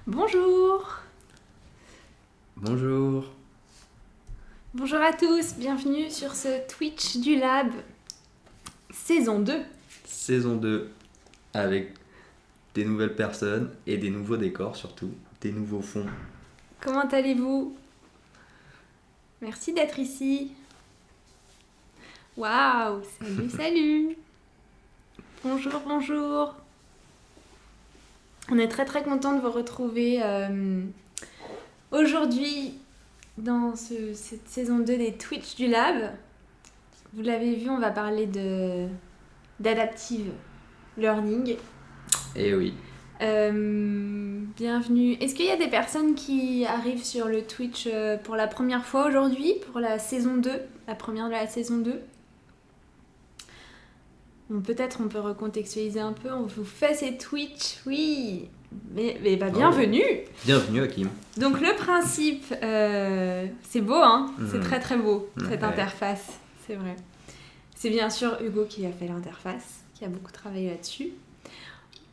Bonjour. Bonjour. Bonjour à tous, bienvenue sur ce Twitch du Lab, saison 2. Saison 2 avec des nouvelles personnes et des nouveaux décors surtout, des nouveaux fonds. Comment allez-vous? Merci d'être ici. Waouh, salut. Bonjour, bonjour. On est très content de vous retrouver aujourd'hui dans cette saison 2 des Twitch du Lab. Vous l'avez vu, on va parler d'adaptive learning. Eh oui. Bienvenue. Est-ce qu'il y a des personnes qui arrivent sur le Twitch pour la première fois aujourd'hui, pour la saison 2, la première de la saison 2? Bon, peut-être on peut recontextualiser un peu, on vous fait ces Twitch, oui, mais bienvenue. Bienvenue Hakim. Donc le principe, c'est beau, hein, c'est très beau, cette Ouais. interface, c'est vrai. C'est bien sûr Hugo qui a fait l'interface, qui a beaucoup travaillé là-dessus.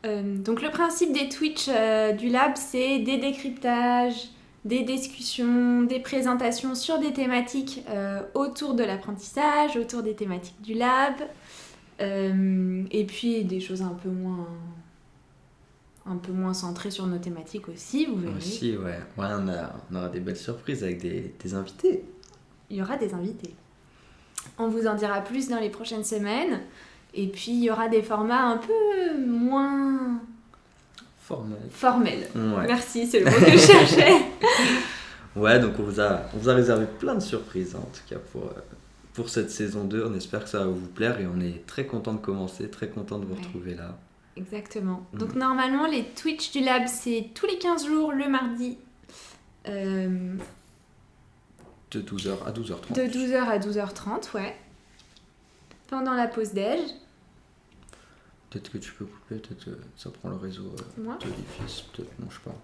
Donc le principe des Twitch du Lab, c'est des décryptages, des discussions, des présentations sur des thématiques autour de l'apprentissage, autour des thématiques du Lab, et puis des choses un peu moins centrées sur nos thématiques aussi, vous verrez. Aussi, ouais. On aura des belles surprises avec des invités. Il y aura des invités. On vous en dira plus dans les prochaines semaines. Et puis, il y aura des formats un peu moins formels. Ouais. Merci, c'est le mot que je cherchais. Ouais, donc on vous a réservé plein de surprises, hein, en tout cas pour cette saison 2. On espère que ça va vous plaire et on est très content de commencer, très content de vous retrouver là. Exactement. Donc normalement, les Twitch du Lab, c'est tous les 15 jours, le mardi. De 12h à 12h30. De 12h à 12h30, ouais. Pendant la pause déj. Peut-être que tu peux couper, peut-être que ça prend le réseau de l'IFIS, peut-être, non, je sais pas.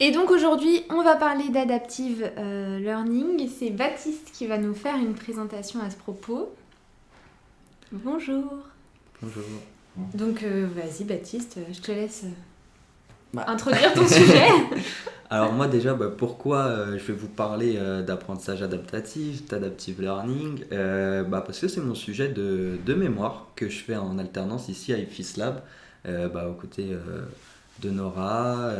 Et donc aujourd'hui, on va parler d'adaptive learning. C'est Baptiste qui va nous faire une présentation à ce propos. Bonjour. Bonjour. Donc vas-y Baptiste, je te laisse introduire ton sujet. Alors moi déjà, pourquoi je vais vous parler d'apprentissage adaptatif, d'adaptive learning, parce que c'est mon sujet de mémoire que je fais en alternance ici à IFIS Lab, aux côtés de Nora,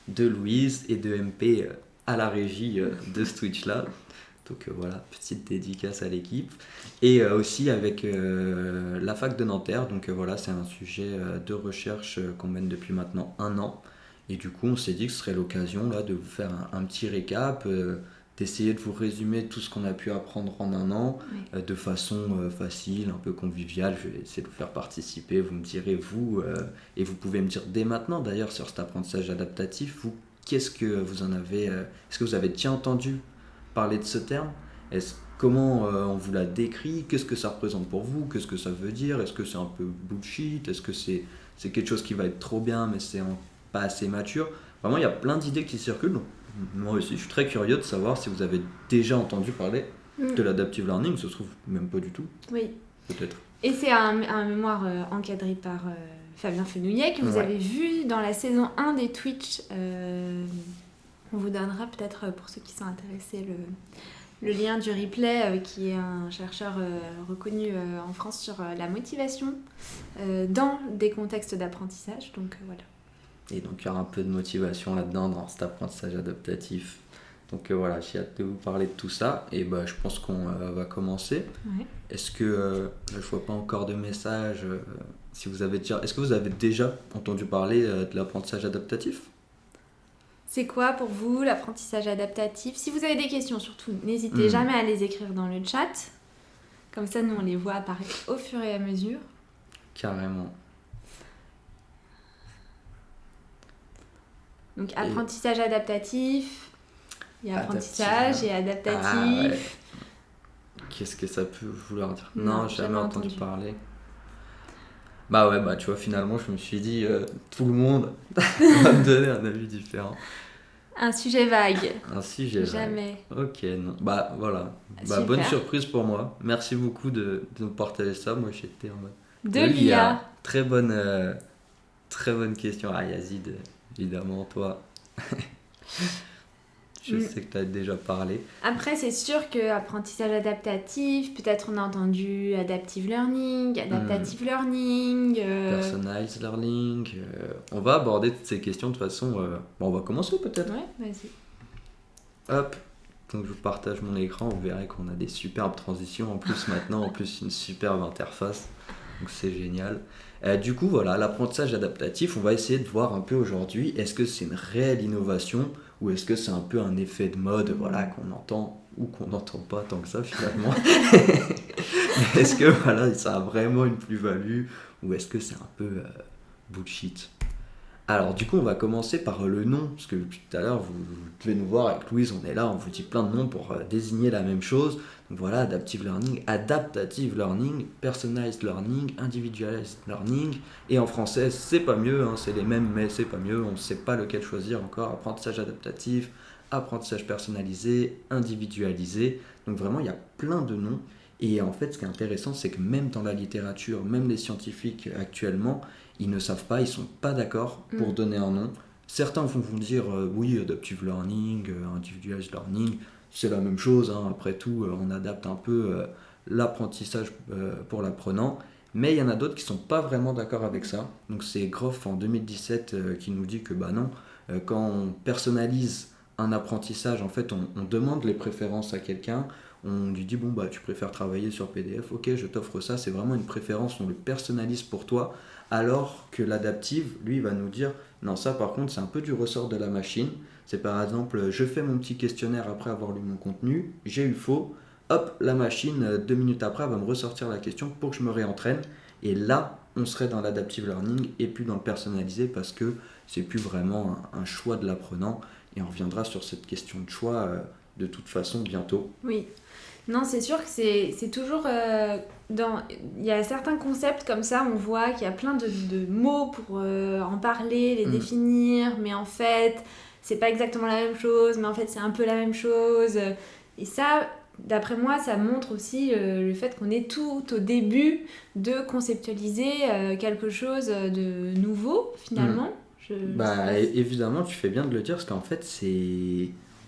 de Louise et de MP à la régie de ce Twitch là. Donc voilà, petite dédicace à l'équipe. Et aussi avec la fac de Nanterre. Donc voilà, c'est un sujet de recherche qu'on mène depuis maintenant 1 an. Et du coup, on s'est dit que ce serait l'occasion là, de vous faire un petit récap, d'essayer de vous résumer tout ce qu'on a pu apprendre en 1 an, de façon facile, un peu conviviale. Je vais essayer de vous faire participer, vous me direz vous, et vous pouvez me dire dès maintenant d'ailleurs sur cet apprentissage adaptatif, vous, qu'est-ce que vous en avez, est-ce que vous avez déjà entendu parler de ce terme? Comment on vous l'a décrit? Qu'est-ce que ça représente pour vous? Qu'est-ce que ça veut dire? Est-ce que c'est un peu bullshit? Est-ce que c'est quelque chose qui va être trop bien mais c'est pas assez mature? Vraiment, il y a plein d'idées qui circulent. Donc, moi aussi, je suis très curieux de savoir si vous avez déjà entendu parler de l'adaptive learning. Ça se trouve même pas du tout. Oui. Peut-être. Et c'est un mémoire encadré par Fabien Fenouillet que vous avez vu dans la saison 1 des Twitch. On vous donnera peut-être, pour ceux qui sont intéressés, le lien du replay, qui est un chercheur reconnu en France sur la motivation dans des contextes d'apprentissage. Donc voilà. Et donc il y aura un peu de motivation là-dedans dans cet apprentissage adaptatif. Donc voilà, j'ai hâte de vous parler de tout ça. Et je pense qu'on va commencer. Ouais. Est-ce que, je ne vois pas encore de message, est-ce que vous avez déjà entendu parler de l'apprentissage adaptatif? C'est quoi pour vous l'apprentissage adaptatif? Si vous avez des questions, surtout, n'hésitez jamais à les écrire dans le chat. Comme ça, nous, on les voit apparaître au fur et à mesure. Carrément. Donc, apprentissage adaptatif, il y a apprentissage et adaptatif. Qu'est-ce que ça peut vouloir dire? Non, jamais entendu parler. Tu vois, finalement, je me suis dit, tout le monde va me donner un avis différent. Un sujet vague. Un sujet jamais. Vague. Ok, non. Voilà. Super. Bonne surprise pour moi. Merci beaucoup de nous partager ça. Moi, j'étais en mode... De l'IA. Très bonne question. Yazid, évidemment, toi. Je sais que tu as déjà parlé. Après, c'est sûr que apprentissage adaptatif, peut-être on a entendu adaptive learning, adaptative learning. Personalized learning. On va aborder toutes ces questions de façon. On va commencer peut-être. Ouais, vas-y. Hop. Donc je vous partage mon écran. Vous verrez qu'on a des superbes transitions. En plus maintenant, en plus une superbe interface. Donc c'est génial. Du coup, voilà, l'apprentissage adaptatif, on va essayer de voir un peu aujourd'hui, est-ce que c'est une réelle innovation ou est-ce que c'est un peu un effet de mode, voilà, qu'on entend ou qu'on n'entend pas tant que ça finalement. Mais est-ce que voilà, ça a vraiment une plus-value ou est-ce que c'est un peu bullshit? Alors du coup on va commencer par le nom, parce que depuis tout à l'heure vous devez nous voir avec Louise, on est là, on vous dit plein de noms pour désigner la même chose. Donc voilà, adaptative learning, personalized learning, individualized learning, et en français c'est pas mieux, hein, c'est les mêmes mais c'est pas mieux, on ne sait pas lequel choisir encore, apprentissage adaptatif, apprentissage personnalisé, individualisé, donc vraiment il y a plein de noms. Et en fait ce qui est intéressant c'est que même dans la littérature, même les scientifiques actuellement, ils ne savent pas, ils sont pas d'accord pour donner un nom. Certains vont dire oui, adaptive learning, individualized learning, c'est la même chose, hein. Après tout, on adapte un peu l'apprentissage pour l'apprenant. Mais il y en a d'autres qui sont pas vraiment d'accord avec ça. Donc c'est Groff en 2017 qui nous dit que bah non, quand on personnalise un apprentissage, en fait on demande les préférences à quelqu'un, on lui dit bon bah tu préfères travailler sur PDF, ok je t'offre ça, c'est vraiment une préférence, on le personnalise pour toi. Alors que l'adaptive, lui, va nous dire non, ça par contre, c'est un peu du ressort de la machine. C'est par exemple, je fais mon petit questionnaire après avoir lu mon contenu, j'ai eu faux, hop, la machine, 2 minutes après, va me ressortir la question pour que je me réentraîne. Et là, on serait dans l'adaptive learning et plus dans le personnalisé parce que c'est plus vraiment un choix de l'apprenant. Et on reviendra sur cette question de choix de toute façon bientôt. Oui. Non, c'est sûr que c'est toujours il y a certains concepts comme ça, on voit qu'il y a plein de mots pour en parler, les définir, mais en fait, c'est pas exactement la même chose, mais en fait, c'est un peu la même chose. Et ça, d'après moi, ça montre aussi le fait qu'on est tout au début de conceptualiser quelque chose de nouveau, finalement. Évidemment, tu fais bien de le dire, parce qu'en fait,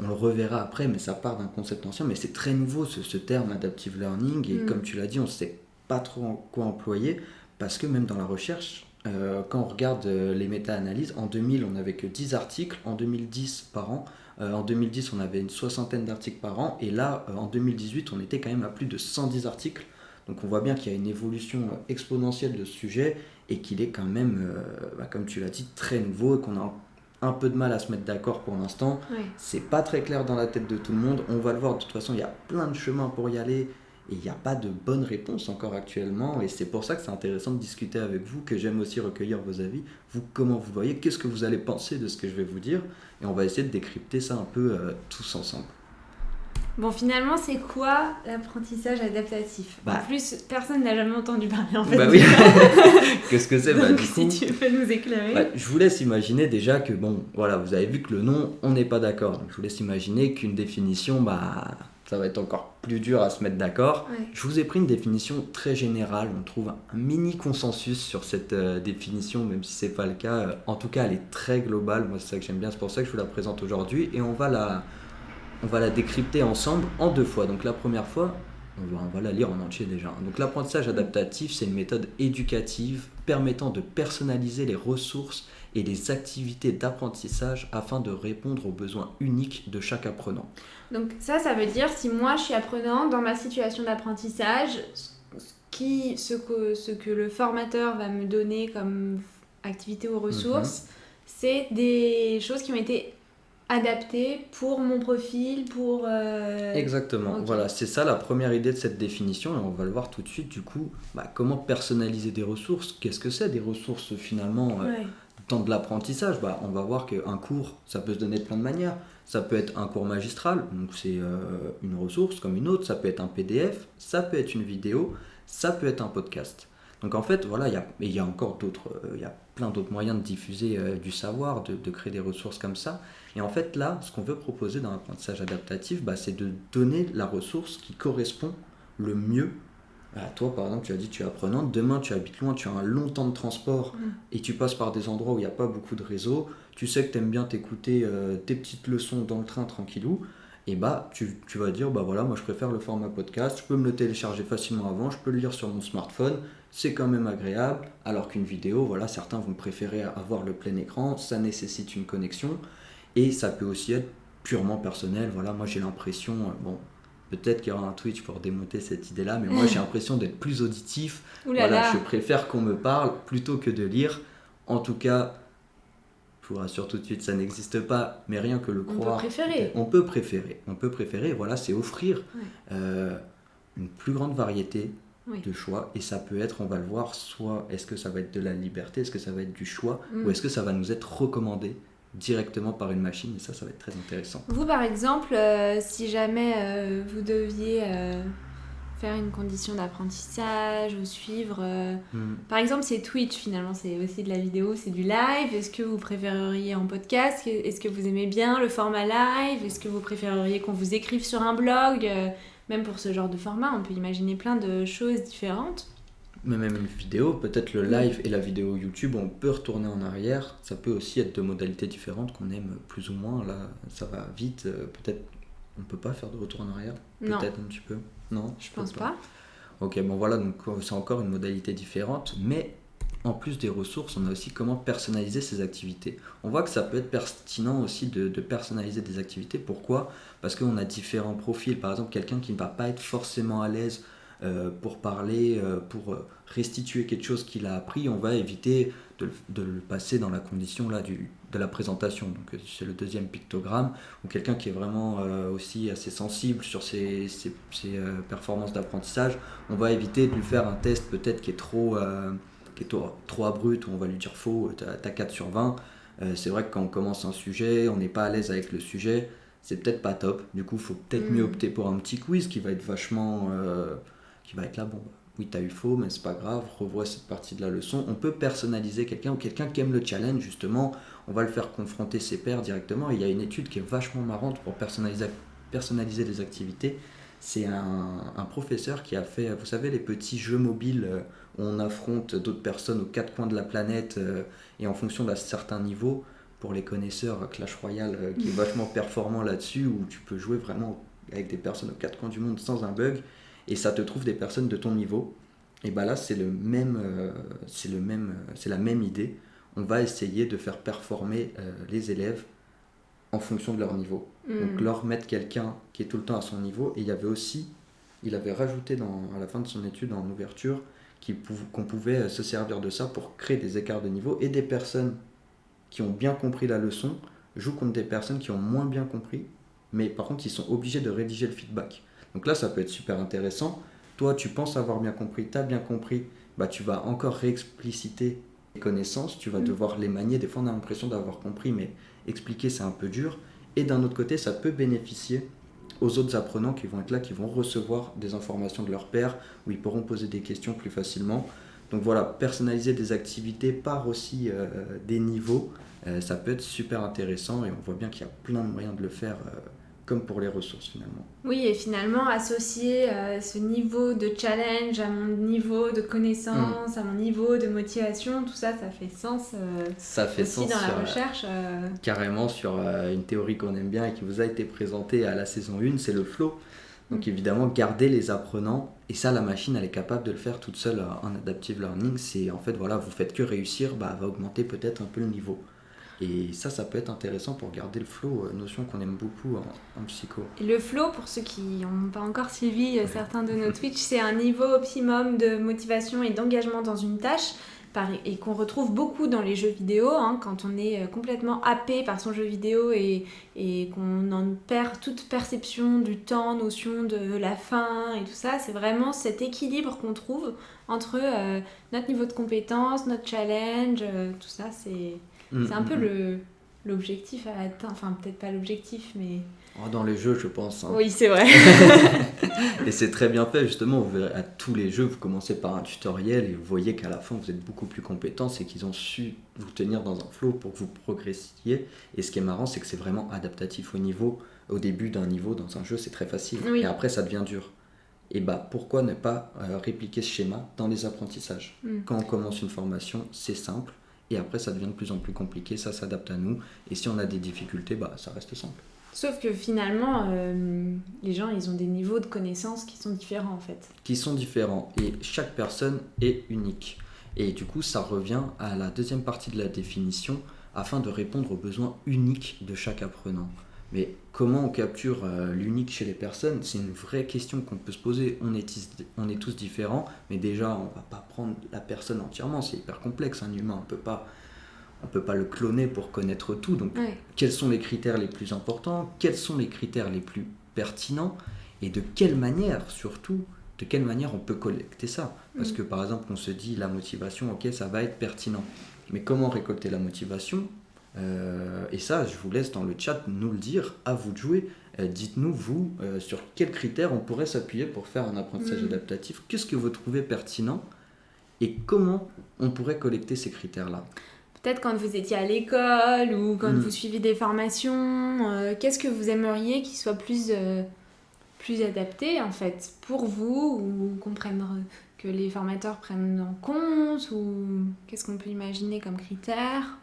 on le reverra après, mais ça part d'un concept ancien, mais c'est très nouveau ce terme adaptive learning, et comme tu l'as dit, on ne sait pas trop quoi employer, parce que même dans la recherche, quand on regarde les méta-analyses, en 2000 on n'avait que 10 articles, en 2010 par an, en 2010 on avait une 60aine d'articles par an, et là en 2018 on était quand même à plus de 110 articles, donc on voit bien qu'il y a une évolution exponentielle de ce sujet, et qu'il est quand même, comme tu l'as dit, très nouveau, et qu'on a un peu de mal à se mettre d'accord pour l'instant. Ouais. C'est pas très clair dans la tête de tout le monde. On va le voir, de toute façon, il y a plein de chemins pour y aller et il n'y a pas de bonne réponse encore actuellement. Et c'est pour ça que c'est intéressant de discuter avec vous, que j'aime aussi recueillir vos avis. Vous, comment vous voyez, qu'est-ce que vous allez penser de ce que je vais vous dire, et on va essayer de décrypter ça un peu tous ensemble. Bon, finalement, c'est quoi l'apprentissage adaptatif? En plus, personne n'a jamais entendu parler en fait. Bah oui. Qu'est-ce que c'est? Donc, si tu peux nous éclairer. Je vous laisse imaginer déjà que, bon, voilà, vous avez vu que le nom, on n'est pas d'accord. Donc, je vous laisse imaginer qu'une définition, ça va être encore plus dur à se mettre d'accord. Ouais. Je vous ai pris une définition très générale. On trouve un mini consensus sur cette définition, même si c'est pas le cas. En tout cas, elle est très globale. Moi, c'est ça que j'aime bien. C'est pour ça que je vous la présente aujourd'hui. Et on va la décrypter ensemble en 2 fois. Donc la première fois, on va la lire en entier déjà. Donc l'apprentissage adaptatif, c'est une méthode éducative permettant de personnaliser les ressources et les activités d'apprentissage afin de répondre aux besoins uniques de chaque apprenant. Donc ça veut dire, si moi je suis apprenant, dans ma situation d'apprentissage, ce que le formateur va me donner comme activité ou ressources, c'est des choses qui ont été adapté pour mon profil, pour... Exactement, Okay. Voilà, c'est ça la première idée de cette définition, et on va le voir tout de suite du coup, comment personnaliser des ressources, qu'est-ce que c'est des ressources finalement dans de l'apprentissage. On va voir qu'un cours, ça peut se donner de plein de manières, ça peut être un cours magistral, donc c'est une ressource comme une autre, ça peut être un PDF, ça peut être une vidéo, ça peut être un podcast. Donc en fait, voilà, il y a encore d'autres, il y a plein d'autres moyens de diffuser du savoir, de créer des ressources comme ça. Et en fait, là, ce qu'on veut proposer dans l'apprentissage adaptatif, c'est de donner la ressource qui correspond le mieux à toi. Par exemple, tu as dit tu es apprenante, demain tu habites loin, tu as un long temps de transport et tu passes par des endroits où il n'y a pas beaucoup de réseau, tu sais que tu aimes bien t'écouter tes petites leçons dans le train tranquillou, et bah tu vas dire bah voilà, moi je préfère le format podcast, je peux me le télécharger facilement avant, je peux le lire sur mon smartphone, c'est quand même agréable, alors qu'une vidéo, voilà, certains vont préférer avoir le plein écran, ça nécessite une connexion, et ça peut aussi être purement personnel. Voilà, moi j'ai l'impression, bon, peut-être qu'il y aura un Twitch pour démonter cette idée-là, mais moi j'ai l'impression d'être plus auditif. Ouh là Voilà, là. je préfère qu'on me parle plutôt que de lire. En tout cas, je vous rassure tout de suite, ça n'existe pas, mais rien que le croire. On peut préférer, voilà, c'est offrir une plus grande variété de choix, et ça peut être, on va le voir, soit est-ce que ça va être de la liberté, est-ce que ça va être du choix, ou est-ce que ça va nous être recommandé directement par une machine, et ça va être très intéressant. Vous, par exemple, si jamais vous deviez faire une condition d'apprentissage ou suivre... Par exemple, c'est Twitch, finalement, c'est aussi de la vidéo, c'est du live. Est-ce que vous préféreriez en podcast? Est-ce que vous aimez bien le format live? Est-ce que vous préféreriez qu'on vous écrive sur un blog? Même pour ce genre de format, on peut imaginer plein de choses différentes. Mais même une vidéo, peut-être le live et la vidéo YouTube, on peut retourner en arrière. Ça peut aussi être de modalités différentes qu'on aime plus ou moins. Là, ça va vite. Peut-être on peut pas faire de retour en arrière. Peut-être un petit peu. Non, je pense pas. Ok, bon voilà, donc c'est encore une modalité différente. Mais en plus des ressources, on a aussi comment personnaliser ces activités. On voit que ça peut être pertinent aussi de personnaliser des activités. Pourquoi ? Parce qu'on a différents profils. Par exemple, quelqu'un qui ne va pas être forcément à l'aise pour parler, pour restituer quelque chose qu'il a appris, on va éviter de le passer dans la condition là, de la présentation. Donc c'est le deuxième pictogramme, ou quelqu'un qui est vraiment aussi assez sensible sur ses performances d'apprentissage, on va éviter de lui faire un test peut-être qui est trop abrupt, où on va lui dire faux, t'as 4 sur 20. C'est vrai que quand on commence un sujet, on n'est pas à l'aise avec le sujet, c'est peut-être pas top. Du coup, il faut peut-être mieux opter pour un petit quiz qui va être vachement... qui va être là, bon, oui, t'as eu faux, mais c'est pas grave, revois cette partie de la leçon. On peut personnaliser quelqu'un, ou quelqu'un qui aime le challenge, justement, on va le faire confronter ses pairs directement. Et il y a une étude qui est vachement marrante pour personnaliser les activités. C'est un professeur qui a fait, vous savez, les petits jeux mobiles où on affronte d'autres personnes aux quatre coins de la planète, et en fonction d'un certain niveau, pour les connaisseurs, Clash Royale, qui est vachement performant là-dessus, où tu peux jouer vraiment avec des personnes aux quatre coins du monde sans un bug, et ça te trouve des personnes de ton niveau. Et bah là, c'est la même idée. On va essayer de faire performer les élèves en fonction de leur niveau. Donc leur mettre quelqu'un qui est tout le temps à son niveau. Et il avait rajouté à la fin de son étude, en ouverture, qu'on pouvait se servir de ça pour créer des écarts de niveau, et des personnes qui ont bien compris la leçon jouent contre des personnes qui ont moins bien compris, mais par contre ils sont obligés de rédiger le feedback. Donc là, ça peut être super intéressant. Toi, tu penses avoir bien compris, tu as bien compris, bah, tu vas encore réexpliciter les connaissances, tu vas devoir les manier. Des fois, on a l'impression d'avoir compris, mais expliquer, c'est un peu dur. Et d'un autre côté, ça peut bénéficier aux autres apprenants qui vont être là, qui vont recevoir des informations de leur pairs, où ils pourront poser des questions plus facilement. Donc voilà, personnaliser des activités par aussi des niveaux, ça peut être super intéressant, et on voit bien qu'il y a plein de moyens de le faire, comme pour les ressources finalement. Oui, et finalement associer ce niveau de challenge à mon niveau de connaissance, à mon niveau de motivation, tout ça, ça fait sens ça fait aussi sens dans la recherche. Carrément sur une théorie qu'on aime bien et qui vous a été présentée à la saison 1, c'est le flow. Donc évidemment, garder les apprenants, et ça, la machine, elle est capable de le faire toute seule en adaptive learning. C'est en fait, voilà, vous faites que réussir, bah, va augmenter peut-être un peu le niveau. Et ça peut être intéressant pour garder le flow, notion qu'on aime beaucoup en psycho. Et le flow, pour ceux qui n'ont pas encore suivi certains de nos Twitch, c'est un niveau optimum de motivation et d'engagement dans une tâche, et qu'on retrouve beaucoup dans les jeux vidéo, quand on est complètement happé par son jeu vidéo et qu'on en perd toute perception du temps, notion de la fin et tout ça. C'est vraiment cet équilibre qu'on trouve entre notre niveau de compétence, notre challenge, tout ça, c'est un peu l'objectif à atteindre. Enfin, peut-être pas l'objectif, mais... Dans les jeux, je pense. Oui, c'est vrai. Et c'est très bien fait, justement. Vous verrez, à tous les jeux, vous commencez par un tutoriel et vous voyez qu'à la fin, vous êtes beaucoup plus compétent. C'est qu'ils ont su vous tenir dans un flow pour que vous progressiez. Et ce qui est marrant, c'est que c'est vraiment adaptatif au début d'un niveau dans un jeu, c'est très facile. Oui. Et après, ça devient dur. Et bah, pourquoi ne pas répliquer ce schéma dans les apprentissages ? Quand on commence une formation, c'est simple. et après ça devient de plus en plus compliqué, ça s'adapte à nous, et si on a des difficultés, ça reste simple. Sauf que finalement, les gens, ils ont des niveaux de connaissances qui sont différents en fait. Qui sont différents, et chaque personne est unique. Et du coup, ça revient à la deuxième partie de la définition, afin de répondre aux besoins uniques de chaque apprenant. Mais comment on capture l'unique chez les personnes? C'est une vraie question qu'on peut se poser. On est tous différents, mais déjà, on ne va pas prendre la personne entièrement. C'est hyper complexe, un humain. On peut pas le cloner pour connaître tout. Donc, quels sont les critères les plus importants? Quels sont les critères les plus pertinents? Et de quelle manière, surtout, de quelle manière on peut collecter ça? Parce que, par exemple, on se dit, la motivation, ok, ça va être pertinent. Mais comment récolter la motivation? Et ça, je vous laisse dans le chat nous le dire, à vous de jouer. Dites-nous, vous, sur quels critères on pourrait s'appuyer pour faire un apprentissage adaptatif. Qu'est-ce que vous trouvez pertinent? Et comment on pourrait collecter ces critères-là? Peut-être quand vous étiez à l'école ou quand vous suivez des formations, qu'est-ce que vous aimeriez qui soit plus adapté en fait pour vous, ou que les formateurs prennent en compte, ou qu'est-ce qu'on peut imaginer comme critères?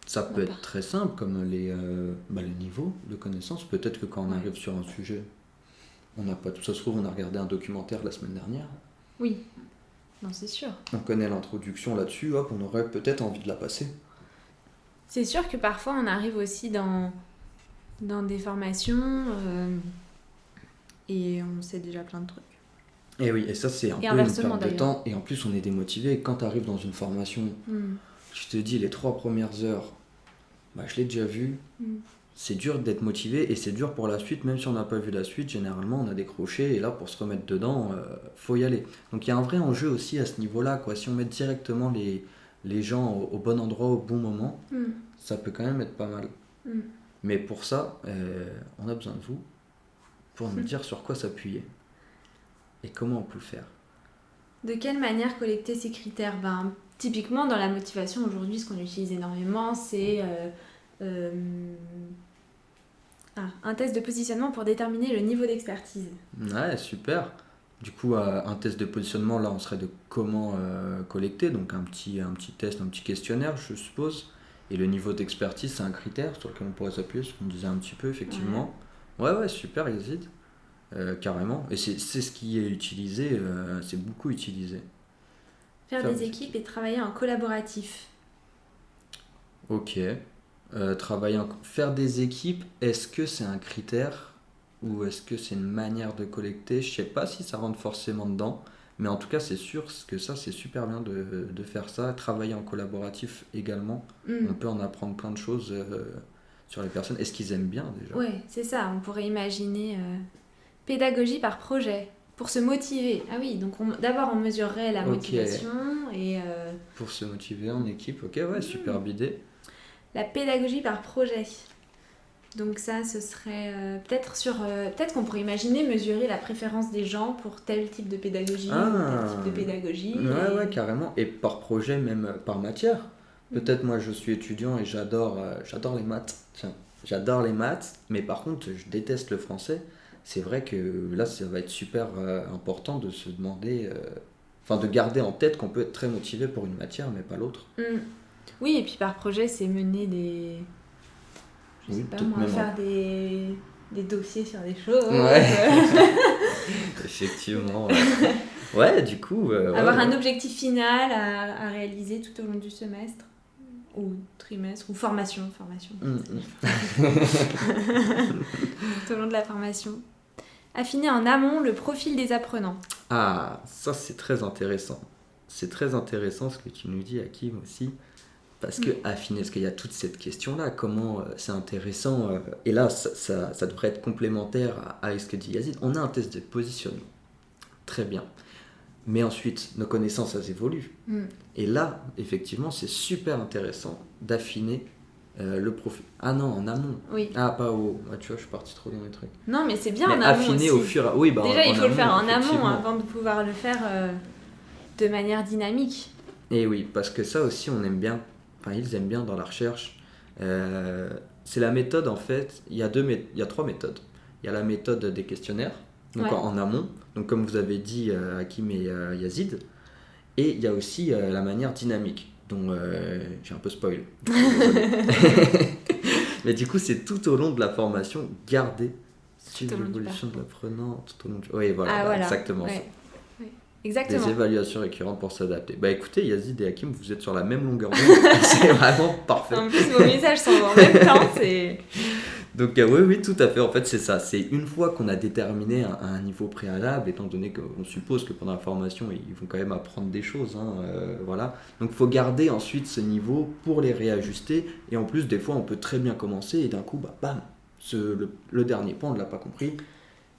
Ça peut être très simple, comme les niveaux de connaissances. Peut-être que quand on arrive sur un sujet, on n'a pas tout ça se trouve, on a regardé un documentaire la semaine dernière. Oui, non, c'est sûr. On connaît l'introduction là-dessus, hop, on aurait peut-être envie de la passer. C'est sûr que parfois on arrive aussi dans des formations et on sait déjà plein de trucs. Et oui, et ça c'est un peu une perte de temps. Et en plus on est démotivé. Quand tu arrives dans une formation, je te dis les 3 premières heures, je l'ai déjà vu. C'est dur d'être motivé et c'est dur pour la suite, même si on n'a pas vu la suite, généralement on a décroché et là pour se remettre dedans, faut y aller. Donc il y a un vrai enjeu aussi à ce niveau-là, quoi. Si on met directement les gens au bon endroit au bon moment, ça peut quand même être pas mal. Mais pour ça, on a besoin de vous pour nous dire sur quoi s'appuyer et comment on peut le faire. De quelle manière collecter ces critères? Typiquement dans la motivation aujourd'hui, ce qu'on utilise énormément, c'est un test de positionnement pour déterminer le niveau d'expertise. Ouais, super. Du coup, un test de positionnement, là, on serait de comment collecter. Donc, un petit test, un petit questionnaire, je suppose. Et le niveau d'expertise, c'est un critère sur lequel on pourrait s'appuyer, ce qu'on disait un petit peu, effectivement. Ouais, super, Yazid. Carrément. Et c'est ce qui est utilisé, c'est beaucoup utilisé. Faire des équipes et travailler en collaboratif. Ok. Faire des équipes, est-ce que c'est un critère ou est-ce que c'est une manière de collecter? Je sais pas si ça rentre forcément dedans, mais en tout cas c'est sûr que ça c'est super bien de faire ça. Travailler en collaboratif également, on peut en apprendre plein de choses sur les personnes. Est-ce qu'ils aiment bien déjà? Oui, c'est ça, on pourrait imaginer pédagogie par projet. Pour se motiver. Ah oui, donc d'abord on mesurerait la motivation et... Pour se motiver en équipe, ok, ouais, superbe idée. La pédagogie par projet. Donc ça, ce serait peut-être qu'on pourrait imaginer mesurer la préférence des gens pour tel type de pédagogie ou tel type de pédagogie. Ouais, carrément. Et par projet, même par matière. Peut-être moi, je suis étudiant et j'adore les maths. Tiens, j'adore les maths, mais par contre, je déteste le français. C'est vrai que là, ça va être super important de se demander... de garder en tête qu'on peut être très motivé pour une matière, mais pas l'autre. Oui, et puis par projet, c'est mener des... faire des dossiers sur des choses. Ouais. Effectivement. Ouais, du coup... avoir un objectif final à réaliser tout au long du semestre. Ou trimestre, ou formation. Tout au long de la formation. Affiner en amont le profil des apprenants. Ah, ça c'est très intéressant. C'est très intéressant ce que tu nous dis, Hakim, aussi. Parce que affiner, parce qu'il y a toute cette question-là, comment c'est intéressant. Et là, ça devrait être complémentaire à ce que dit Yazid. On a un test de positionnement. Très bien. Mais ensuite, nos connaissances, elles évoluent. Et là, effectivement, c'est super intéressant d'affiner le profil. Ah non, en amont. Oui. Ah, pas au... tu vois, je suis parti trop dans les trucs. Non, mais c'est bien mais en amont affiner aussi. Au fur... Oui, déjà, il faut le faire en amont avant de pouvoir le faire de manière dynamique. Et oui, parce que ça aussi, on aime bien. Enfin, ils aiment bien dans la recherche. C'est la méthode, en fait. Il y a 3 méthodes. Il y a la méthode des questionnaires, donc en amont. Donc, comme vous avez dit, Hakim et Yazid. Et il y a aussi la manière dynamique. dont j'ai un peu spoil. Mais du coup, c'est tout au long de la formation, garder, suivre l'évolution de l'apprenant tout au long du... Oui, voilà, voilà. exactement ça. Ouais. Exactement. Des évaluations récurrentes pour s'adapter. Bah écoutez, Yazid et Hakim, vous êtes sur la même longueur d'onde. C'est vraiment parfait. En plus, vos messages sont en même temps, c'est... Donc oui, tout à fait. En fait, c'est ça. C'est une fois qu'on a déterminé un niveau préalable, étant donné qu'on suppose que pendant la formation, ils vont quand même apprendre des choses. Voilà. Donc il faut garder ensuite ce niveau pour les réajuster. Et en plus, des fois, on peut très bien commencer et d'un coup, bam, le dernier point, on ne l'a pas compris.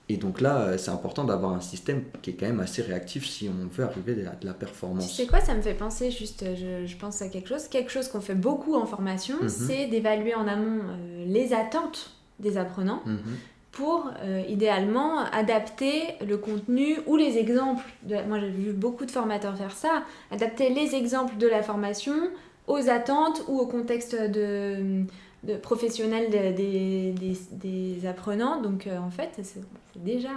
Et donc là, c'est important d'avoir un système qui est quand même assez réactif si on veut arriver à de la performance. Tu sais quoi, ça me fait penser, juste, je pense à quelque chose qu'on fait beaucoup en formation, c'est d'évaluer en amont les attentes des apprenants pour, idéalement, adapter le contenu ou les exemples. Moi, j'ai vu beaucoup de formateurs faire ça, adapter les exemples de la formation aux attentes ou au contexte de professionnels des apprenants. Donc, en fait, c'est déjà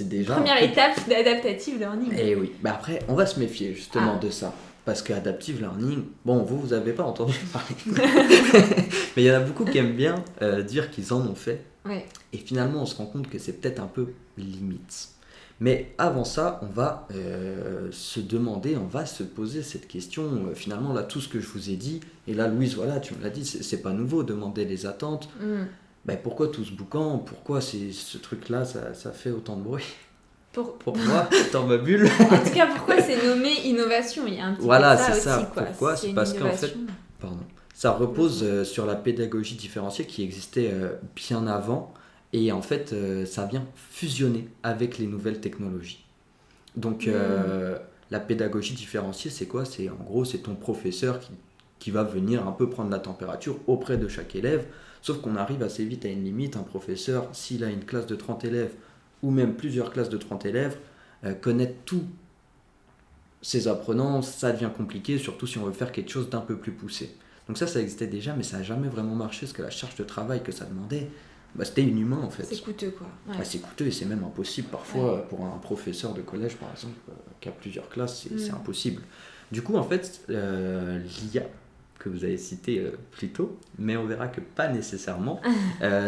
une première étape d'adaptative learning. Et oui, après, on va se méfier justement de ça. Parce que adaptive learning, bon, vous n'avez pas entendu parler. Mais il y en a beaucoup qui aiment bien dire qu'ils en ont fait. Ouais. Et finalement, on se rend compte que c'est peut-être un peu limite. Mais avant ça, on va se demander, on va se poser cette question. Finalement, là, tout ce que je vous ai dit, et là, Louise, voilà, tu me l'as dit, c'est pas nouveau, demander les attentes. Pourquoi tout ce boucan? Pourquoi ce truc-là, ça fait autant de bruit? Pourquoi dans ma bulle? En tout cas, pourquoi c'est nommé innovation? Il y a un petit peu voilà, de ça c'est aussi. Ça. Quoi. Pourquoi? C'est parce qu'en fait, ça repose sur la pédagogie différenciée qui existait bien avant. Et en fait, ça vient fusionner avec les nouvelles technologies. Donc, la pédagogie différenciée, c'est quoi? C'est en gros, c'est ton professeur qui va venir un peu prendre la température auprès de chaque élève. Sauf qu'on arrive assez vite à une limite. Un professeur, s'il a une classe de 30 élèves, ou même plusieurs classes de 30 élèves, connaître tous ses apprenants, ça devient compliqué, surtout si on veut faire quelque chose d'un peu plus poussé. Donc ça existait déjà, mais ça n'a jamais vraiment marché, parce que la charge de travail que ça demandait, c'était inhumain en fait. C'est coûteux quoi. Ouais. C'est coûteux et c'est même impossible parfois pour un professeur de collège par exemple qui a plusieurs classes, c'est impossible. Du coup en fait l'IA que vous avez cité plus tôt, mais on verra que pas nécessairement,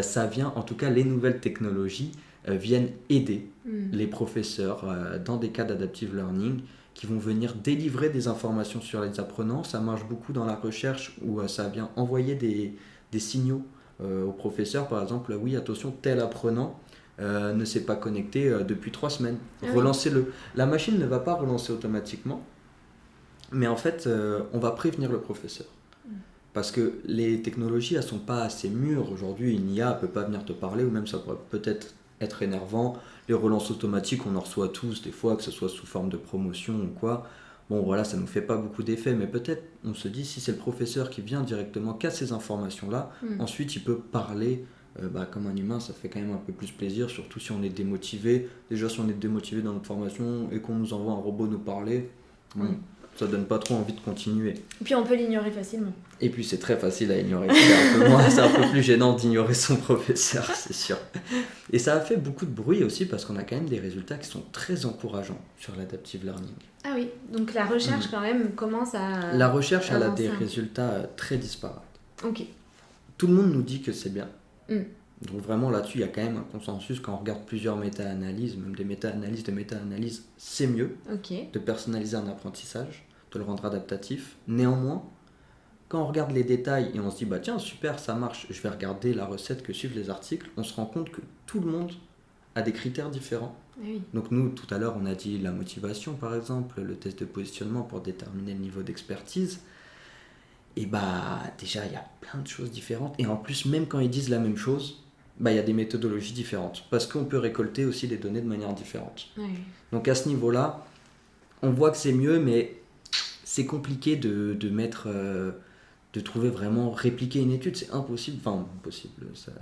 ça vient, en tout cas les nouvelles technologies viennent aider les professeurs dans des cas d'adaptive learning qui vont venir délivrer des informations sur les apprenants. Ça marche beaucoup dans la recherche où ça vient envoyer des signaux aux professeurs, par exemple, oui, attention, tel apprenant ne s'est pas connecté depuis 3 semaines. Relancez-le. La machine ne va pas relancer automatiquement, mais en fait, on va prévenir le professeur. Parce que les technologies, elles ne sont pas assez mûres. Aujourd'hui, une IA ne peut pas venir te parler, ou même ça pourrait peut-être être énervant. Les relances automatiques, on en reçoit tous, des fois, que ce soit sous forme de promotion ou quoi. Bon, voilà, ça ne nous fait pas beaucoup d'effet, mais peut-être, on se dit, si c'est le professeur qui vient directement qu'à ces informations-là, ensuite, il peut parler comme un humain, ça fait quand même un peu plus plaisir, surtout si on est démotivé. Déjà, si on est démotivé dans notre formation et qu'on nous envoie un robot nous parler, ça donne pas trop envie de continuer. Et puis, on peut l'ignorer facilement. Et puis, c'est très facile à ignorer. C'est un peu plus gênant d'ignorer son professeur, c'est sûr. Et ça a fait beaucoup de bruit aussi parce qu'on a quand même des résultats qui sont très encourageants sur l'adaptive learning. Ah oui, donc la recherche quand même commence à... La recherche, elle a des résultats très disparates. Ok. Tout le monde nous dit que c'est bien. Donc vraiment là-dessus, il y a quand même un consensus. Quand on regarde plusieurs méta-analyses, même des méta-analyses, c'est mieux de personnaliser un apprentissage, de le rendre adaptatif. Néanmoins, quand on regarde les détails et on se dit bah tiens super ça marche, je vais regarder la recette que suivent les articles, on se rend compte que tout le monde a des critères différents. Oui. Donc nous tout à l'heure on a dit la motivation par exemple, le test de positionnement pour déterminer le niveau d'expertise. Et bah déjà il y a plein de choses différentes et en plus même quand ils disent la même chose, il y a des méthodologies différentes parce qu'on peut récolter aussi des données de manière différente. Oui. Donc à ce niveau-là, on voit que c'est mieux mais c'est compliqué de mettre... de trouver vraiment répliquer une étude, c'est impossible, ça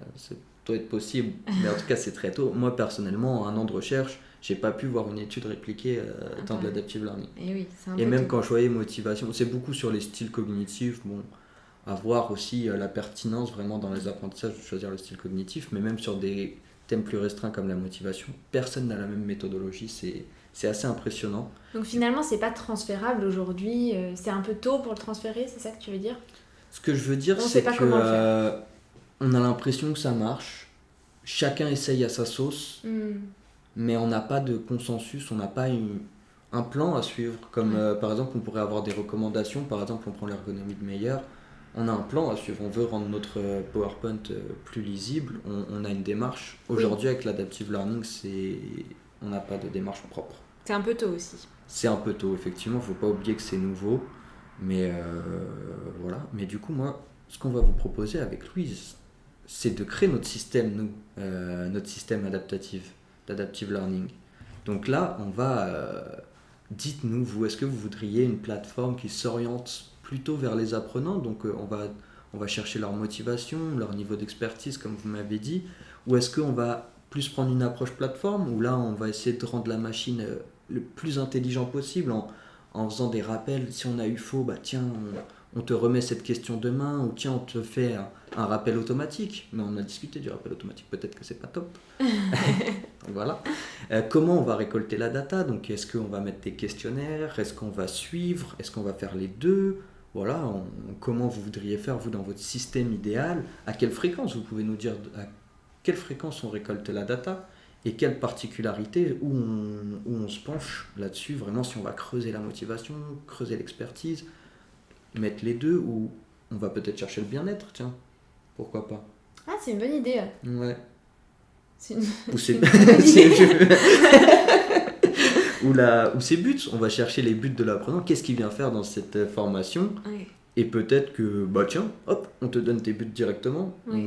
doit être possible, mais en tout cas c'est très tôt. Moi personnellement, en 1 an de recherche, j'ai pas pu voir une étude répliquée dans de l'adaptive learning. Et oui, et même quand je voyais motivation, c'est beaucoup sur les styles cognitifs, à voir aussi la pertinence vraiment dans les apprentissages de choisir le style cognitif, mais même sur des thèmes plus restreints comme la motivation, personne n'a la même méthodologie, c'est assez impressionnant. Donc finalement, c'est pas transférable aujourd'hui. C'est un peu tôt pour le transférer, c'est ça que tu veux dire? Ce que je veux dire, On c'est sait pas que comment le faire. on a l'impression que ça marche. Chacun essaye à sa sauce, mais on n'a pas de consensus, on n'a pas un plan à suivre. Comme Ouais. par exemple, on pourrait avoir des recommandations. Par exemple, on prend l'ergonomie de Meyer. On a un plan à suivre. On veut rendre notre PowerPoint plus lisible. On a une démarche. Oui. Aujourd'hui, avec l'adaptive learning, on n'a pas de démarche propre. C'est un peu tôt aussi. C'est un peu tôt, effectivement. Faut pas oublier que c'est nouveau. Mais voilà. Mais du coup, moi, ce qu'on va vous proposer avec Louise, c'est de créer notre système, notre système adaptatif, d'adaptive learning. Donc là, dites-nous, vous, est-ce que vous voudriez une plateforme qui s'oriente plutôt vers les apprenants? Donc on va chercher leur motivation, leur niveau d'expertise, comme vous m'avez dit. Ou est-ce qu'on va plus prendre une approche plateforme, où là, on va essayer de rendre la machine le plus intelligent possible en faisant des rappels. Si on a eu faux, bah tiens, on te remet cette question demain, ou tiens, on te fait un rappel automatique. Mais on a discuté du rappel automatique, peut-être que c'est pas top. Voilà. Comment on va récolter la data? Donc, est-ce qu'on va mettre des questionnaires? Est-ce qu'on va suivre? Est-ce qu'on va faire les deux? Voilà. Comment vous voudriez faire, vous, dans votre système idéal? À quelle fréquence? Vous pouvez nous dire à quelle fréquence on récolte la data? Et quelles particularités où on se penche là-dessus, vraiment, si on va creuser la motivation, creuser l'expertise, mettre les deux, ou on va peut-être chercher le bien-être, tiens, pourquoi pas. Ah, c'est une bonne idée. Ouais. C'est une... Ou c'est une bonne idée. ou ses buts, on va chercher les buts de l'apprenant, qu'est-ce qu'il vient faire dans cette formation, Ouais. et peut-être que, bah tiens, hop, on te donne tes buts directement, Oui.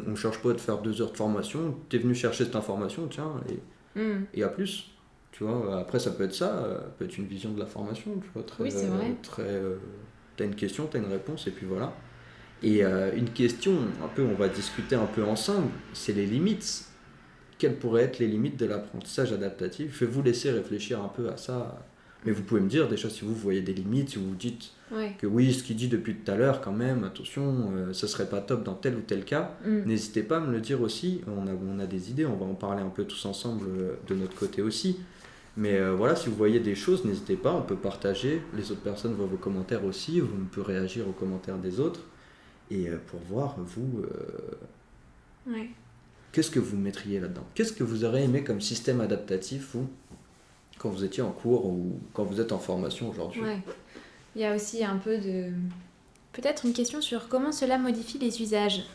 on cherche pas à te faire 2 heures de formation, t'es venu chercher cette information, tiens, et à plus. Tu vois, après ça peut être ça, peut être une vision de la formation, tu vois, très, Oui, c'est vrai. t'as une question, t'as une réponse, et puis voilà. Et une question, un peu, on va discuter un peu ensemble, c'est les limites. Quelles pourraient être les limites de l'apprentissage adaptatif? Je vais vous laisser réfléchir un peu à ça, mais vous pouvez me dire déjà si vous voyez des limites, si vous vous dites Ouais. que oui, ce qu'il dit depuis tout à l'heure, quand même, attention, ce serait pas top dans tel ou tel cas. N'hésitez pas à me le dire aussi, on a des idées, on va en parler un peu tous ensemble de notre côté aussi. Mais voilà, si vous voyez des choses, n'hésitez pas, on peut partager, les autres personnes voient vos commentaires aussi, on peut réagir aux commentaires des autres, et pour voir, vous, Ouais. qu'est-ce que vous mettriez là-dedans? Qu'est-ce que vous aurez aimé comme système adaptatif, vous, quand vous étiez en cours ou quand vous êtes en formation aujourd'hui? Ouais. Il y a aussi un peu de... Peut-être une question sur comment cela modifie les usages,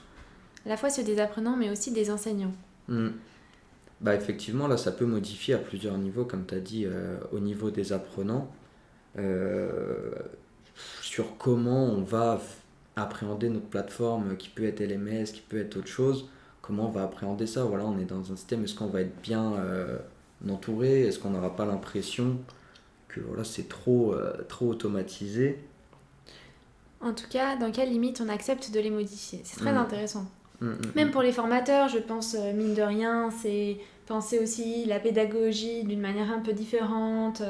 à la fois ceux des apprenants mais aussi des enseignants. Bah effectivement, là, ça peut modifier à plusieurs niveaux, comme tu as dit, au niveau des apprenants, sur comment on va appréhender notre plateforme, qui peut être LMS, qui peut être autre chose, comment on va appréhender ça. Voilà, on est dans un système, est-ce qu'on va être bien entouré? Est-ce qu'on n'aura pas l'impression que voilà, c'est trop automatisé? En tout cas, dans quelle limite on accepte de les modifier? C'est très intéressant. Mmh. Même pour les formateurs, je pense, mine de rien, c'est penser aussi la pédagogie d'une manière un peu différente,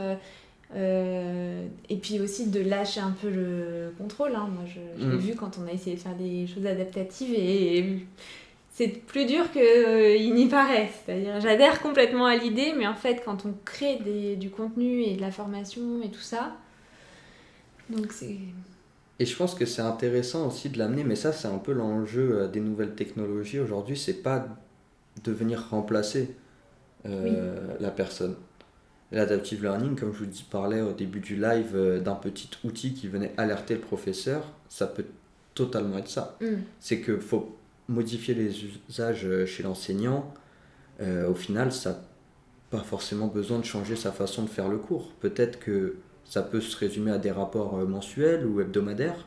et puis aussi de lâcher un peu le contrôle. Hein. Moi, j'ai vu quand on a essayé de faire des choses adaptatives, et c'est plus dur qu'il n'y paraît. C'est-à-dire, j'adhère complètement à l'idée, mais en fait, quand on crée du contenu et de la formation et tout ça, donc c'est... Et je pense que c'est intéressant aussi de l'amener, mais ça c'est un peu l'enjeu des nouvelles technologies aujourd'hui, c'est pas de venir remplacer la personne. L'adaptive learning, comme je vous parlais au début du live, d'un petit outil qui venait alerter le professeur, ça peut totalement être ça. C'est qu'il faut modifier les usages chez l'enseignant. Au final, ça n'a pas forcément besoin de changer sa façon de faire le cours. Peut-être que ça peut se résumer à des rapports mensuels ou hebdomadaires,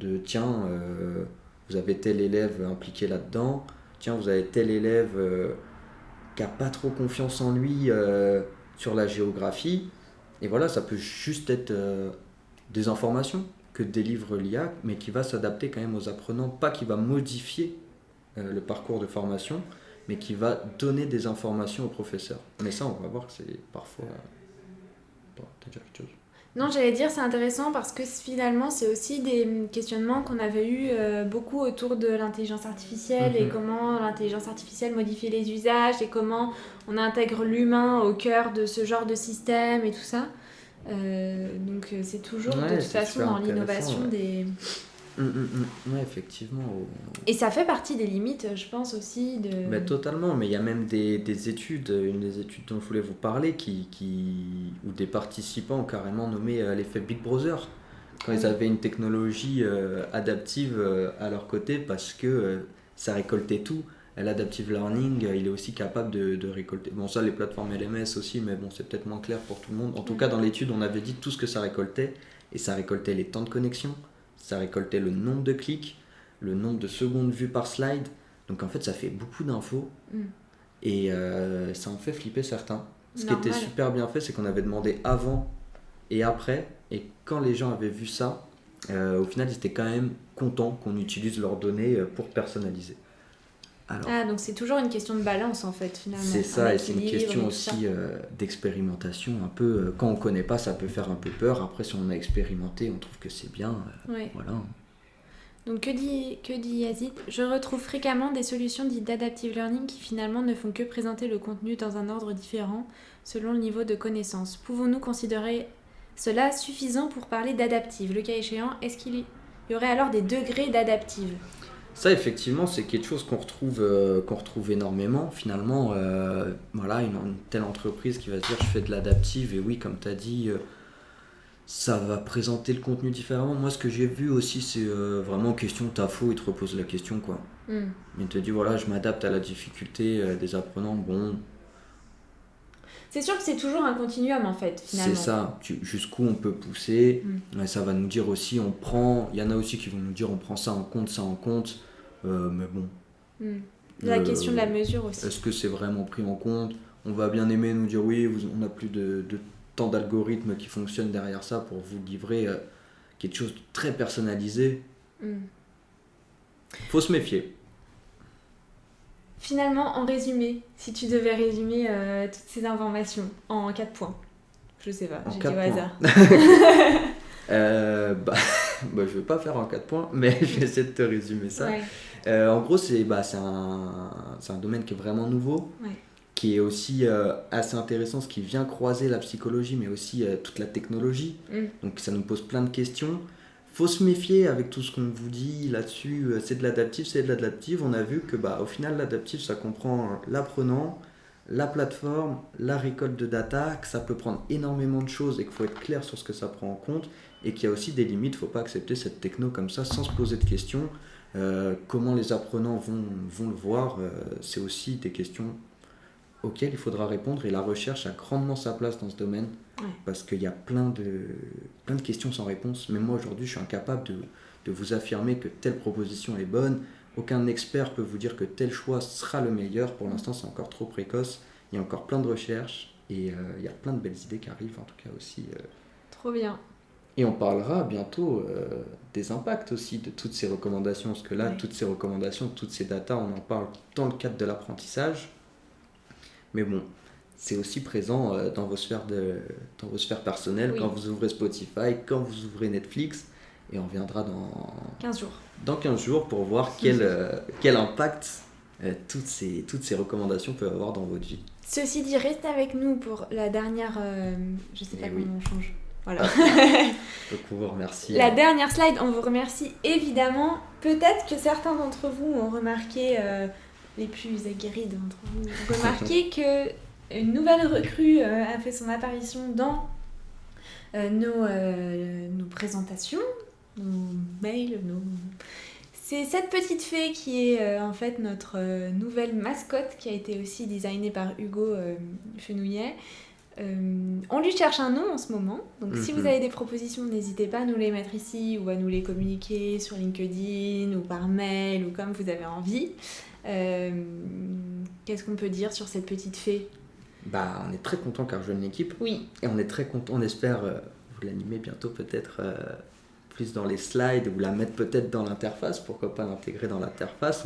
de tiens, vous avez tel élève impliqué là-dedans, tiens, vous avez tel élève qui n'a pas trop confiance en lui sur la géographie, et voilà, ça peut juste être des informations que délivre l'IA, mais qui va s'adapter quand même aux apprenants, pas qui va modifier le parcours de formation, mais qui va donner des informations aux professeurs. Mais ça, on va voir que c'est parfois... Bon, t'as déjà quelque chose? Non, j'allais dire c'est intéressant parce que finalement c'est aussi des questionnements qu'on avait eu beaucoup autour de l'intelligence artificielle et Mhm. comment l'intelligence artificielle modifie les usages et comment on intègre l'humain au cœur de ce genre de système et tout ça. Donc c'est toujours de Ouais, toute c'est façon super dans intéressant. l'innovation Ouais. des... Ouais, effectivement. Et ça fait partie des limites, je pense aussi, de... Mais totalement, mais il y a même des études, une des études dont je voulais vous parler, où des participants ont carrément nommé l'effet Big Brother, quand Ah ils oui. avaient une technologie adaptive à leur côté, parce que ça récoltait tout. Et l'adaptive learning, il est aussi capable de récolter. Bon, ça, les plateformes LMS aussi, mais bon, c'est peut-être moins clair pour tout le monde. En tout Ouais. cas, dans l'étude, on avait dit tout ce que ça récoltait, et ça récoltait les temps de connexion, ça récoltait le nombre de clics, le nombre de secondes vues par slide. Donc en fait, ça fait beaucoup d'infos Mm. et ça en fait flipper certains. Ce qui était Normal. super bien fait, c'est qu'on avait demandé avant et après. Et quand les gens avaient vu ça, au final, ils étaient quand même contents qu'on utilise leurs données pour personnaliser. Alors, Ah, donc c'est toujours une question de balance en fait, finalement. c'est Un ça, et c'est une équilibre et question tout ça. aussi d'expérimentation. Un peu, quand on connaît pas, ça peut faire un peu peur. Après, si on a expérimenté, on trouve que c'est bien. Ouais. Voilà. Donc que dit Yazid? Je retrouve fréquemment des solutions dites d'adaptive learning qui finalement ne font que présenter le contenu dans un ordre différent selon le niveau de connaissance. Pouvons-nous considérer cela suffisant pour parler d'adaptive? Le cas échéant, est-ce qu'il y aurait alors des degrés d'adaptive? Ça, effectivement, c'est quelque chose qu'on retrouve énormément. Finalement, voilà, une telle entreprise qui va se dire je fais de l'adaptive, et oui, comme tu as dit, ça va présenter le contenu différemment. Moi, ce que j'ai vu aussi, c'est vraiment question tafo, il te repose la question, quoi. Hmm. Il te dit voilà, je m'adapte à la difficulté des apprenants. Bon, C'est sûr que c'est toujours un continuum en fait, c'est finalement. ça, jusqu'où on peut pousser. Hmm. Ouais, ça va nous dire aussi, il y en a aussi qui vont nous dire on prend ça en compte, ça en compte. Mais bon. Hmm. La question de la mesure aussi. Est-ce que c'est vraiment pris en compte? On va bien aimer nous dire oui, on n'a plus de tant d'algorithmes qui fonctionnent derrière ça pour vous livrer quelque chose de très personnalisé. Hmm. Faut se méfier. Finalement, en résumé, si tu devais résumer toutes ces informations en 4 points, je sais pas, En j'ai dit 4 au points. hasard. Bah, bah, je vais pas faire en 4 points, mais je vais essayer de te résumer ça. Ouais, En gros, c'est un domaine qui est vraiment nouveau, ouais. qui est aussi assez intéressant, ce qui vient croiser la psychologie, mais aussi toute la technologie. Hmm. Donc ça nous pose plein de questions. Faut se méfier avec tout ce qu'on vous dit là-dessus. C'est de l'adaptif, c'est de l'adaptif. On a vu que au final, l'adaptif, ça comprend l'apprenant, la plateforme, la récolte de data, que ça peut prendre énormément de choses et qu'il faut être clair sur ce que ça prend en compte et qu'il y a aussi des limites. Faut pas accepter cette techno comme ça sans se poser de questions. Comment les apprenants vont le voir, c'est aussi des questions auxquelles il faudra répondre et la recherche a grandement sa place dans ce domaine Ouais. parce qu'il y a plein de questions sans réponse. Même moi aujourd'hui, je suis incapable de vous affirmer que telle proposition est bonne. Aucun expert peut vous dire que tel choix sera le meilleur. Pour l'instant, c'est encore trop précoce. Il y a encore plein de recherches et il y a plein de belles idées qui arrivent en tout cas aussi. Trop bien. Et on parlera bientôt des impacts aussi de toutes ces recommandations, parce que là, Ouais. toutes ces recommandations, toutes ces datas, on en parle dans le cadre de l'apprentissage. Mais bon, c'est aussi présent dans vos sphères personnelles, Oui. quand vous ouvrez Spotify, quand vous ouvrez Netflix, et on reviendra 15 jours. dans 15 jours pour voir quel impact toutes ces recommandations peuvent avoir dans votre vie. Ceci dit, reste avec nous pour la dernière... je sais pas Eh comment oui. on change. Voilà. Donc on vous remercie. La dernière slide, on vous remercie évidemment. Peut-être que certains d'entre vous ont remarqué, les plus aguerris d'entre vous, ont remarqué qu'une nouvelle recrue a fait son apparition dans nos présentations, nos mails, C'est cette petite fée qui est en fait notre nouvelle mascotte qui a été aussi designée par Hugo Fenouillet. On lui cherche un nom en ce moment, donc si vous avez des propositions, n'hésitez pas à nous les mettre ici ou à nous les communiquer sur LinkedIn ou par mail ou comme vous avez envie. Qu'est-ce qu'on peut dire sur cette petite fée ? On est très content qu'elle rejoigne l'équipe. Oui. Et on est très content, on espère vous l'animer bientôt peut-être plus dans les slides ou la mettre peut-être dans l'interface, pourquoi pas l'intégrer dans l'interface.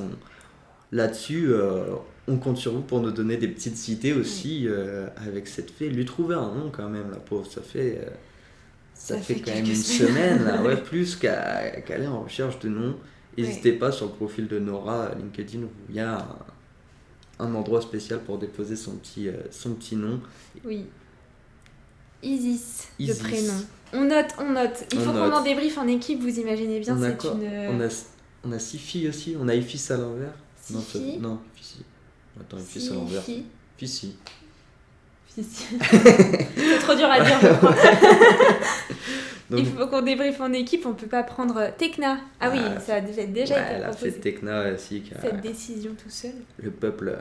Là-dessus, on compte sur vous pour nous donner des petites idées aussi avec cette fée. Lui trouver un nom quand même, la pauvre, ça fait... Ça Ça fait fait quand même quelques une semaines. semaine, là, ouais, plus qu'à aller en recherche de noms. N'hésitez pas sur le profil de Nora LinkedIn où il y a un endroit spécial pour déposer son petit nom. Oui. Isis, le Isis. prénom. On note. Il On faut qu'on note. en débriefe en équipe, vous imaginez bien, On a c'est quoi une... on a 6 filles aussi. On a Ifis à l'envers. Non, Sifi. non, Ifis. Attends, Ifis à l'envers. Sifi. Fissi. C'est trop dur à dire, je crois. Donc, Il faut qu'on débriefe en équipe, on peut pas prendre Tekna. Ah oui, ça a déjà ouais, été elle a fait proposé. Tekna aussi. Cette décision tout seul. Le peuple.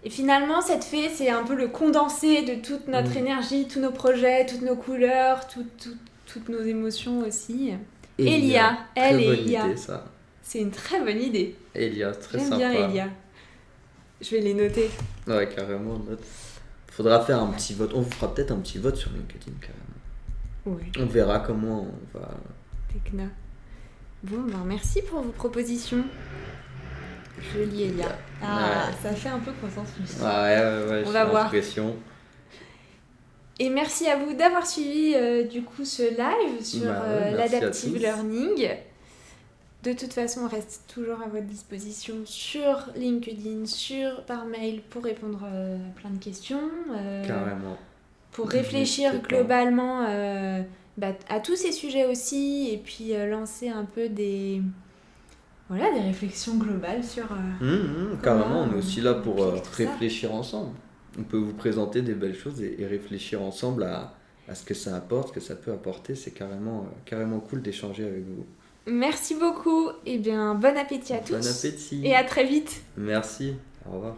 Et finalement, cette fée, c'est un peu le condensé de toute notre énergie, tous nos projets, toutes nos couleurs, toutes nos émotions aussi. Elia, elle très et bonne Ia. idée, ça. C'est une très bonne idée. Elia, très J'aime sympa. bien Elia. Je vais les noter. Ouais, carrément. Note. Faudra faire un petit vote. On vous fera peut-être un petit vote sur LinkedIn, carrément. Ouais. On verra comment on va. Tekna. Bon, ben merci pour vos propositions. Jolie Elia. Ah, Ouais. ça fait un peu consensus. Ouais, On va voir. l'impression. Et merci à vous d'avoir suivi du coup ce live sur Merci l'adaptive à tous. learning. De toute façon, on reste toujours à votre disposition sur LinkedIn, par mail pour répondre à plein de questions. Carrément. Pour réfléchir N'hésitez pas. globalement à tous ces sujets aussi et puis lancer un peu des réflexions globales sur... Carrément, on est comment aussi là on pour applique tout ça. réfléchir ensemble. On peut vous présenter des belles choses et réfléchir ensemble à ce que ça apporte, ce que ça peut apporter. C'est carrément cool d'échanger avec vous. Merci beaucoup et bien bon appétit à tous. Bon appétit. Et à très vite. Merci. Au revoir.